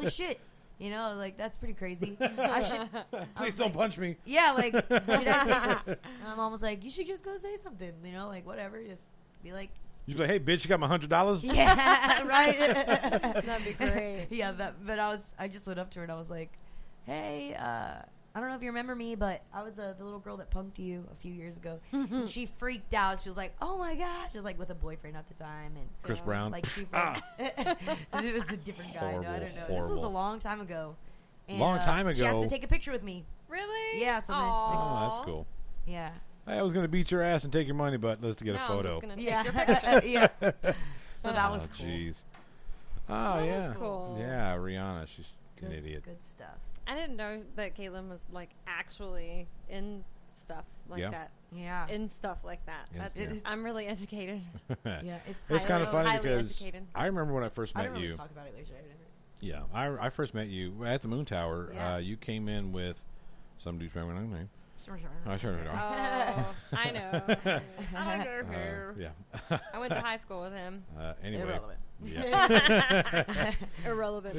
holy shit. You know, like, that's pretty crazy. Please don't punch me. Yeah, like, should I say something? And my mom was like, you should just go say something. You know, like, whatever. Just be like. You'd be like, hey, bitch, you got my $100? Yeah, right. That'd be great. Yeah, but I just went up to her and I was like, hey, I don't know if you remember me, but I was the little girl that punked you a few years ago. And she freaked out. She was like, oh my gosh. She was like with a boyfriend at the time. And Chris Brown. Like, it was a different guy. No, I don't know. This was a long time ago. And, long time ago? She has to take a picture with me. Really? Yeah, so then she's like, Oh, that's cool. yeah. Hey, I was going to beat your ass and take your money, but let's get a photo. I'm just going to take your picture. Yeah. So that was cool. Jeez. Oh, That yeah. was cool. Yeah, Rihanna. She's an idiot. Good stuff. I didn't know that Caitlyn was, like, actually in stuff like that. Yeah. In stuff like that. Yeah. I'm really educated. Yeah, It's kind of funny highly because educated. I remember when I first met I don't you. really talk about it later. Yeah, I first met you at the Moon Tower. Yeah. You came in with some douchebag with no name. Sure. I sure know. Oh, I know. I don't know. Yeah. I went to high school with him. Anyway. Irrelevant. Yeah. Irrelevant.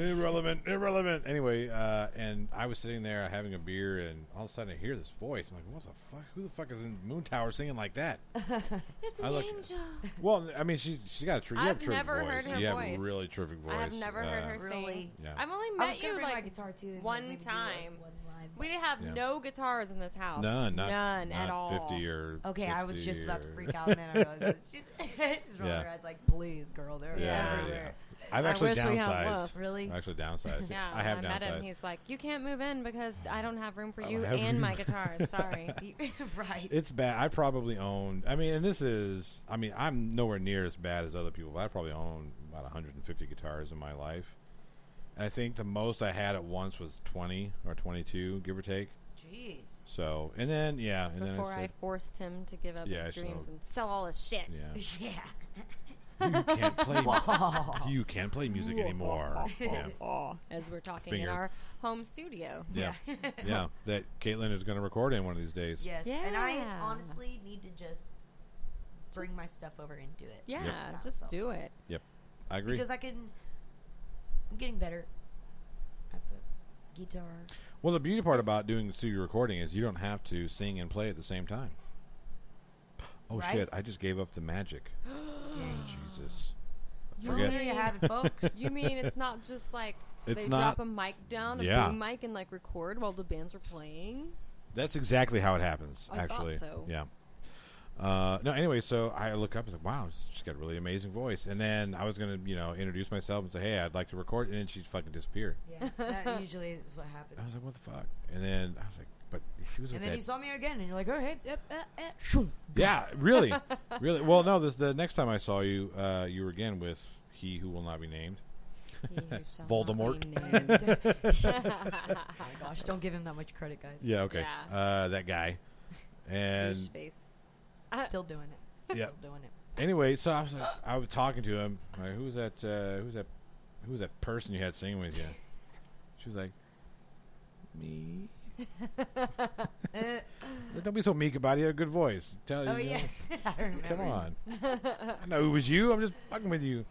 Irrelevant. Anyway, and I was sitting there having a beer, and all of a sudden I hear this voice. I'm like, what the fuck? Who the fuck is in Moon Tower singing like that? It's an angel. Well, I mean, she's got a terrific voice. I've never heard her You voice. have a really terrific voice. I have never heard her sing. Really? Yeah. I've only I was met gonna you bring my like guitar too, and one maybe do, time. one live. We have no guitars in this house. None at all. 50 or Okay, 60 I was just about to or- freak out, and then I realized she's rolling her eyes like, please, girl, they're everywhere. I've actually wish we had downsized. lifts. Really? I actually downsized. Yeah, I have when I met him, downsized. he's like, you can't move in because I don't have room for I you don't have and room. my guitars. Sorry. Right. It's bad. I probably owned. I mean, and this is. I mean, I'm nowhere near as bad as other people. But I probably owned about 150 guitars in my life. And I think the most I had at once was 20 or 22, give or take. Jeez. So, and then and Before then I forced him to give up Yeah, his dreams so- and sell all his shit. Yeah. Yeah. You can't play music anymore. Yeah. As we're talking Finger. in our home studio. Yeah. Yeah. That Caitlyn is going to record in one of these days. Yes. Yeah. And I honestly need to just bring my stuff over and do it. Yeah, Yep. just do it. Yep. I agree. Because I'm getting better at the guitar. Well, the beauty part about doing the studio recording is you don't have to sing and play at the same time. Oh, Right? shit. I just gave up the magic. Dang. Jesus. Well, Forget. there you have it, folks. You mean it's not just like It's they not- drop a mic down, a Yeah. boom mic, and like record while the bands are playing? That's exactly how it happens, I thought actually. so. Yeah. No, anyway, so I look up and like, wow, she's got a really amazing voice. And then I was going to, introduce myself and say, hey, I'd like to record. And then she'd fucking disappear. Yeah, that usually is what happens. I was like, what the fuck? And then I was like, but she was with And then that. you saw me again, and you're like, oh, hey, shoom. Yeah, really. Really. Well, no, the next time I saw you, you were again with he who will not be named. He who shall Voldemort. not be named. Oh my gosh, don't give him that much credit, guys. Yeah, okay. Yeah. That guy. And Douche face. Still doing it. Yeah. Still doing it. anyway, so I was talking to him. Like, who's that person you had singing with you? She was like, me. Don't be so meek about it. You have a good voice. Tell Oh, you. yeah. I remember. Come on. I know it was you. I'm just fucking with you.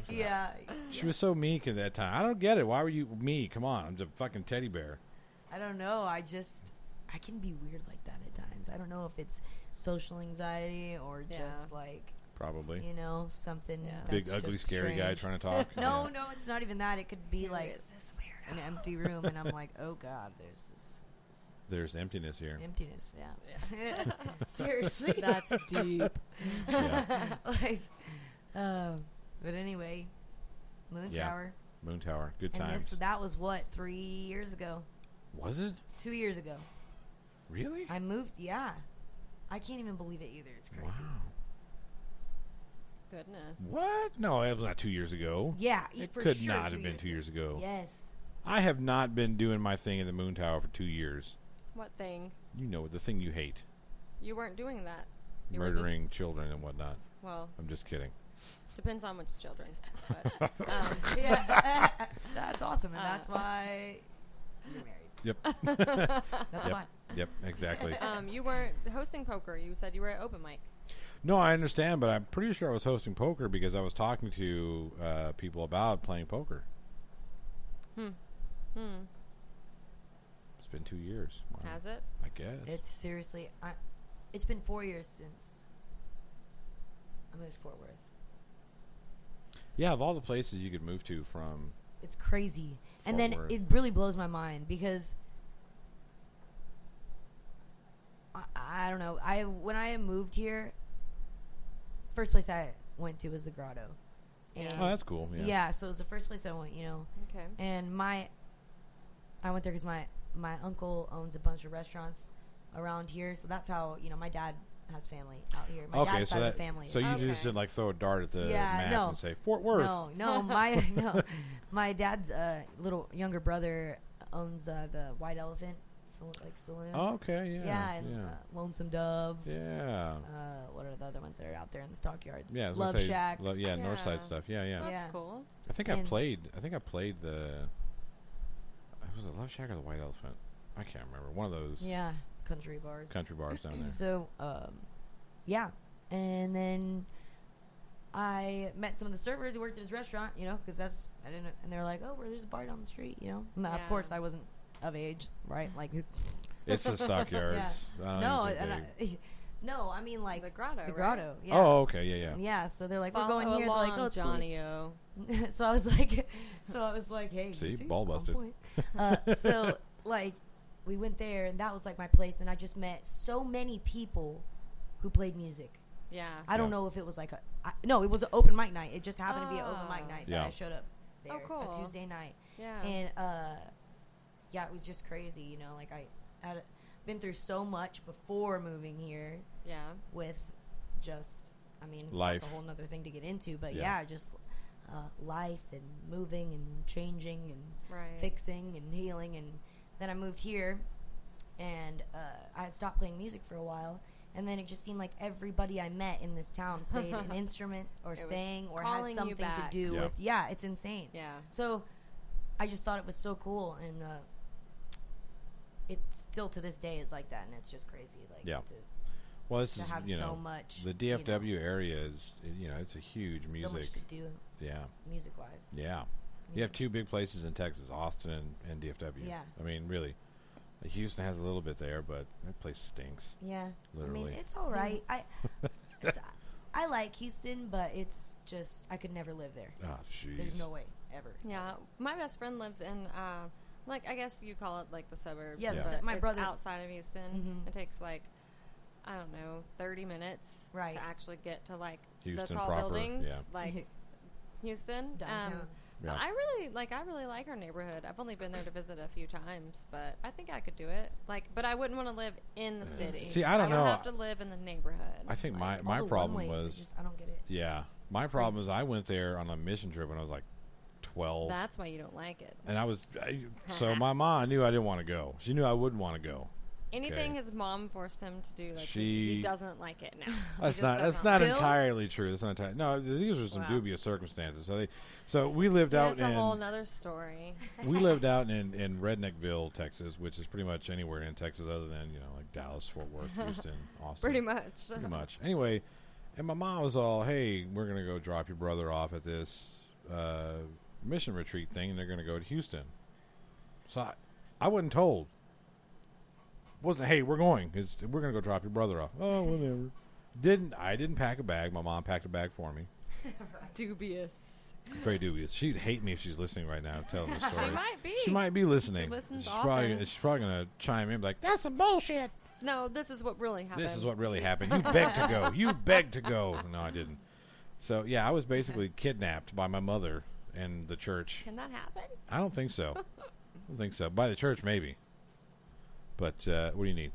Yeah. She was so meek at that time. I don't get it. Why were you me? Come on. I'm just a fucking teddy bear. I don't know. I can be weird like that at times. I don't know if it's social anxiety or just like, Probably. something. Yeah. That's Big, ugly, just scary guy strange. trying to talk. No, it's not even that. It could be Who like is this weirdo? an empty room, and I'm like, oh god, there's this There's emptiness here. emptiness. Yeah. Seriously. That's deep. Yeah. Like, but anyway, Moon Yeah. Tower. Moon Tower. Good And times. that was what, 3 years ago? Was it? 2 years ago. Really? I moved. Yeah. I can't even believe it either. It's crazy. Wow. Goodness. What? No, it was not 2 years ago. Yeah, It for could sure not 2 have been 2 years ago. Yes. I have not been doing my thing in the Moon Tower for 2 years. What thing? You know, the thing you hate. You weren't doing that. You were Murdering children and whatnot. well, I'm just kidding. depends on which children. But, Yeah. That's awesome, and that's why you're married. Yep. That's Yep. fine. Yep, exactly. you weren't hosting poker. You said you were at open mic. No, I understand, but I'm pretty sure I was hosting poker because I was talking to people about playing poker. It's been 2 years. Wow. Has it? I guess. It's seriously, it's been 4 years since I moved to Fort Worth. Yeah, of all the places you could move to from... It's crazy. And Fort then Worth. it really blows my mind because I don't know. When I moved here, first place I went to was the Grotto. And Oh, that's cool. Yeah. yeah, so it was the first place I went, you know. Okay. And I went there because my uncle owns a bunch of restaurants around here, so that's how, you know, my dad has family out here. My Okay, dad's so side of the family. so you Okay. just didn't like throw a dart at the Yeah, map no. and say Fort Worth. No, my dad's little younger brother owns the White Elephant saloon. Oh, okay, yeah. Yeah, and Lonesome Dove. Yeah. What are the other ones that are out there in the stockyards? Yeah, I was Love gonna say, Shack. yeah, Yeah. Northside stuff. Yeah, yeah. That's Yeah. cool. I think And- I played the. Was it Love Shack or the White Elephant? I can't remember. One of those Yeah, country bars. country bars down there. So, yeah, and then I met some of the servers who worked at his restaurant. You know, because I didn't, and they're like, "Oh, well, there's a bar down the street." You know, and of Yeah. course I wasn't of age, right? Like, who? It's the stockyards. Yeah. I don't No, even and think no, I mean like The Grotto. the right? Grotto. they- Yeah. Oh, okay, yeah. Yeah, so they're like, we're Follow going here. They're like, along, oh, it's cool. Johnny O. so I was like, hey, See? you see, Ball on busted. point. So like, we went there, and that was like my place, and I just met so many people who played music. Yeah. I don't Yeah. know if it was like no, it was an open mic night. It just happened to be an open mic night Yeah. that I showed up there. Oh, cool. A Tuesday night, Yeah. and yeah, it was just crazy. You know, like I had been through so much before moving here yeah. with just, I mean, Life. that's a whole nother thing to get into. But Yeah. yeah, just life and moving and changing and Right. fixing and healing. And then I moved here, and I had stopped playing music for a while. And then it just seemed like everybody I met in this town played an instrument or was sang or calling had you something to back. do Yeah. with. Yeah, it's insane. Yeah. So I just thought it was so cool, and it still to this day is like that, and it's just crazy. Like, Yeah. Well, this to is have so much. the DFW area is it's a huge so music. much to do Yeah, music wise. yeah. You have two big places in Texas, Austin and DFW. Yeah. I mean, really. Houston has a little bit there, but that place stinks. Yeah, I Literally. mean, it's all right. I like Houston, but it's just I could never live there. Oh, jeez. There's no way ever. Yeah. My best friend lives in, like, I guess you call it, like, the suburbs. Yeah, the but my it's brother- outside of Houston. Mhm. It takes, like, I don't know, 30 minutes Right. to actually get to, like, Houston the tall proper, buildings. yeah. Like, Houston. Downtown. Yeah. I really like our neighborhood. I've only been there to visit a few times, but I think I could do it. Like, but I wouldn't want to live in the city. See, I don't know. would have to live in the neighborhood. I think Like, my All the problem one-ways, was it just, I don't get it. yeah. My problem is I went there on a mission trip when I was like 12, that's why you don't like it. and so my mom knew I didn't want to go. She knew I wouldn't want to go. Anything Okay. his mom forced him to do, like She- he doesn't like it now. That's He just not doesn't. not Still? entirely true. That's not entirely. No, these were some Wow. dubious circumstances. So we lived out That's a whole in nother story. we lived out in Redneckville, Texas, which is pretty much anywhere in Texas other than like Dallas, Fort Worth, Houston, Austin. Pretty much. Pretty much. Anyway, and my mom was all, "Hey, we're gonna go drop your brother off at this mission retreat thing, and they're gonna go to Houston." So I wasn't told. Wasn't, "Hey, we're going. We're gonna go drop your brother off." Oh, whatever. I didn't pack a bag. My mom packed a bag for me. Dubious. Very dubious. She'd hate me if she's listening right now, telling the story. She might be. She might be listening. She listens she's often. probably gonna chime in like, "That's some bullshit. No, this is what really happened. This is what really happened. You begged to go. You begged to go." No, I didn't. So yeah, I was basically kidnapped by my mother and the church. Can that happen? I don't think so. I don't think so. By the church, maybe. But what do you need?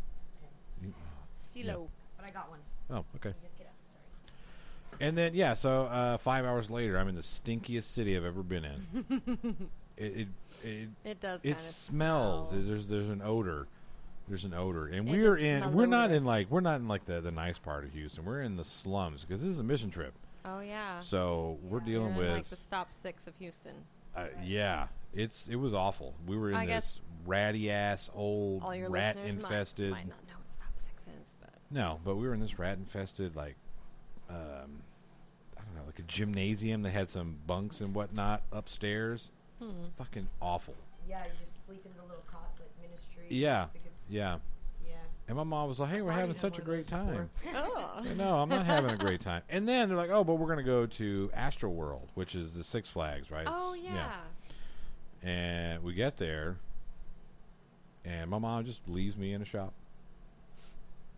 Stilo. But I got one. Oh, okay. You just get up. Sorry. And then yeah, so 5 hours later, I'm in the stinkiest city I've ever been in. It does. It kind of smells. smell. There's an odor. There's an odor, and It we're is we're not in malodorous. the nice part of Houston. We're in the slums because this is a mission trip. Oh yeah. So we're You're dealing in, with like the stop 6 of Houston. yeah, it was awful. We were in I this guess ratty ass old All your rat listeners infested. might not know what stop 6 is, but No, but we were in this rat infested like I don't know, like a gymnasium that had some bunks and whatnot upstairs. Fucking awful. Yeah, you just sleep in the little cots like ministry. Yeah. Yeah. And my mom was like, hey, we're Already having done such a one of great those time. Oh. No, I'm not having a great time. And then they're like, oh, but we're going to go to Astro World, which is the Six Flags, right? Oh, yeah. And we get there, and my mom just leaves me in a shop.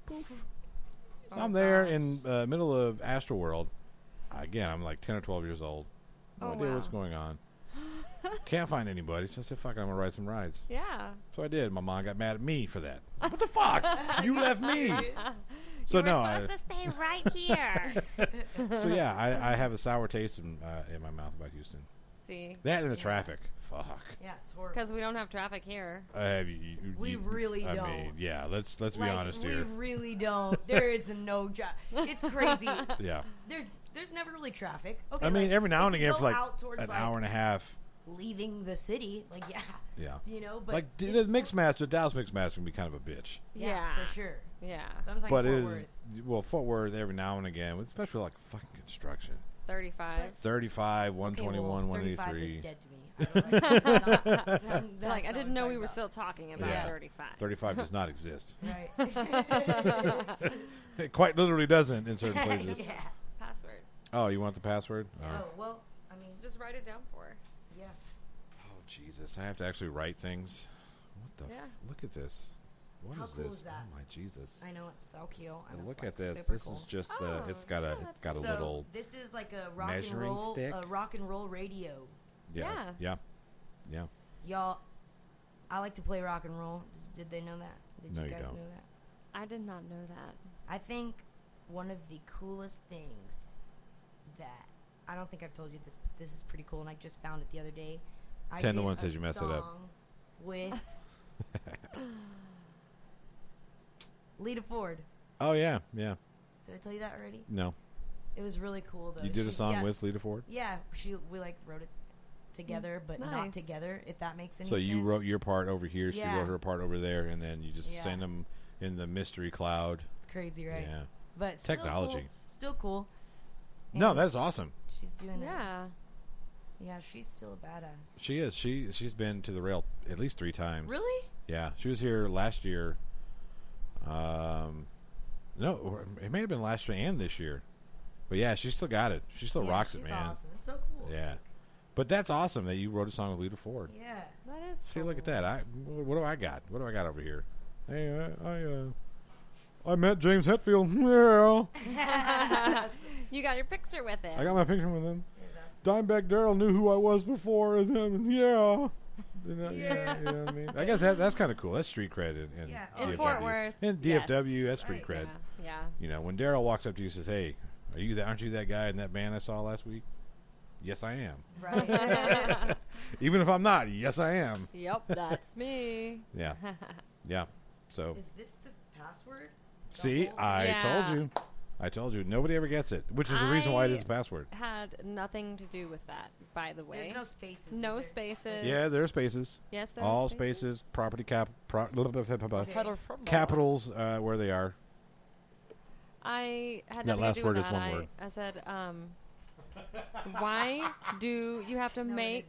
Poof. So I'm there in the middle of Astro World. Again, I'm like 10 or 12 years old. No idea what's going on. Can't find anybody, so I said, fuck it, I'm going to ride some rides. Yeah. So I did. My mom got mad at me for that. What the fuck? You left me. So you were no, supposed to stay right here. So yeah, I have a sour taste in my mouth about Houston. See? That and the traffic. Fuck. Yeah, it's horrible. Because we don't have traffic here. We really don't. I mean, yeah. Let's be honest we here. We really don't. There is no traffic. It's crazy. Yeah. There's never really traffic. Okay. I mean, every now and again for like towards, an hour and a half. Leaving the city, like Yeah. You know, but like the Mixmaster, Dallas Mixmaster can be kind of a bitch. Yeah, for sure. Yeah. But it is Fort Worth every now and again, especially like fucking construction. 35, 121, 183. Is dead to me. I like I didn't know we were still talking about 35. 35 does not exist. Right. It quite literally doesn't in certain places. Yeah. Password. Oh, you want the password? Oh, well, I mean, just write it down for her. Yeah. Oh, Jesus. I have to actually write things. What the look at this. What How is cool this? is that? Oh, my Jesus. I know, it's so cute. And Look it's, at this. super This cool. is just it's got a So, little this is like a measuring stick. rock and roll radio. Yeah. Y'all, I like to play rock and roll. Did they know that? Did No, you you guys don't. know that? I did not know that. I think one of the coolest things that I don't think I've told you this, but this is pretty cool, and I just found it the other day. 10 to 1 says you messed it up. With Lita Ford. Oh, yeah. Did I tell you that already? No. It was really cool, though. You did a song with Lita Ford? Yeah, we like wrote it together, but not together, if that makes any sense. So you wrote your part over here, she Yeah. wrote her part over there, and then you just send them in the mystery cloud. It's crazy, right? Yeah. But technology. Still cool. No, that's awesome. She's doing it. Yeah. Yeah, she's still a badass. She is. She's been to the rail at least 3 times. Really? Yeah. She was here last year. No, it may have been last year and this year. But yeah, she still got it. She still rocks it, man. She's awesome. It's so cool. Yeah. But that's awesome that you wrote a song with Lita Ford. Yeah. That is See, look at that. What do I got? What do I got over here? Hey, I met James Hetfield. Yeah. You got your picture with it. I got my picture with him. Yeah, Dimebag Darrell knew who I was before. And yeah. You know what I mean? I guess that's kind of cool. That's street cred in DFW. Fort Worth. In DFW, that's street cred. Yeah. You know, when Darrell walks up to you and says, hey, aren't you that guy in that band I saw last week? Yes, I am. Right. Even if I'm not, yes, I am. Yep, that's me. Yeah. Yeah. So. Is this the password? See, I told you. Nobody ever gets it, which is the reason why it is a password. Had nothing to do with that, by the way. There's no spaces. No spaces. Yeah, there are spaces. Yes, there are all spaces. Property Okay. capitals where they are. I had That nothing last to do word with is that. one word. I said, why do you have to make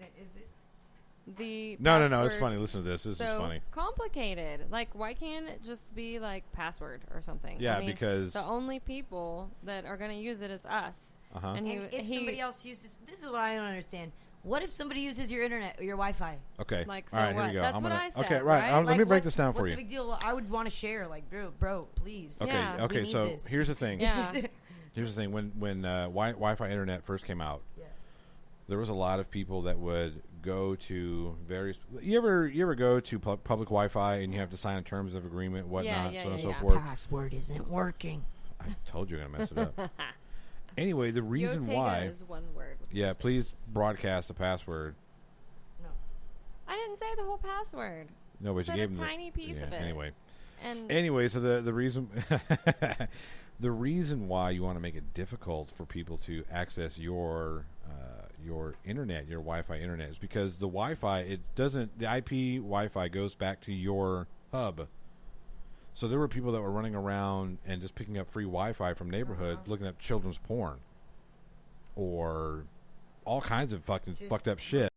the No. password It's funny. Listen to this. This is funny. complicated? Like, why can't it just be like password or something? Yeah, I mean, because the only people that are going to use it is us. Uh-huh. And if somebody else uses, this is what I don't understand. What if somebody uses your internet or your Wi-Fi? Okay. Like, so all right, what? here we go. That's what I said. Okay, right. Right? Let me break this down for what's you. the big deal? I would want to share. Like, bro, please. Okay. Yeah. Okay. We need So this. here's the thing. Yeah. Here's the thing. When Wi-Fi internet first came out, Yes. there was a lot of people that would go to various. You ever go to public Wi-Fi and you have to sign a terms of agreement, whatnot, so on and so forth. Password isn't working. I told you I'm gonna mess it up. Anyway, the reason Ortega why. is one word. Yeah, please broadcast the password. No. I didn't say the whole password. No, but you Said gave a them tiny piece of it. Anyway. And Anyway, so the reason the reason why you want to make it difficult for people to access your internet, your Wi-Fi internet, is because the Wi-Fi, the IP Wi-Fi goes back to your hub. So there were people that were running around and just picking up free Wi-Fi from neighborhood, looking at children's porn, or all kinds of fucked up shit.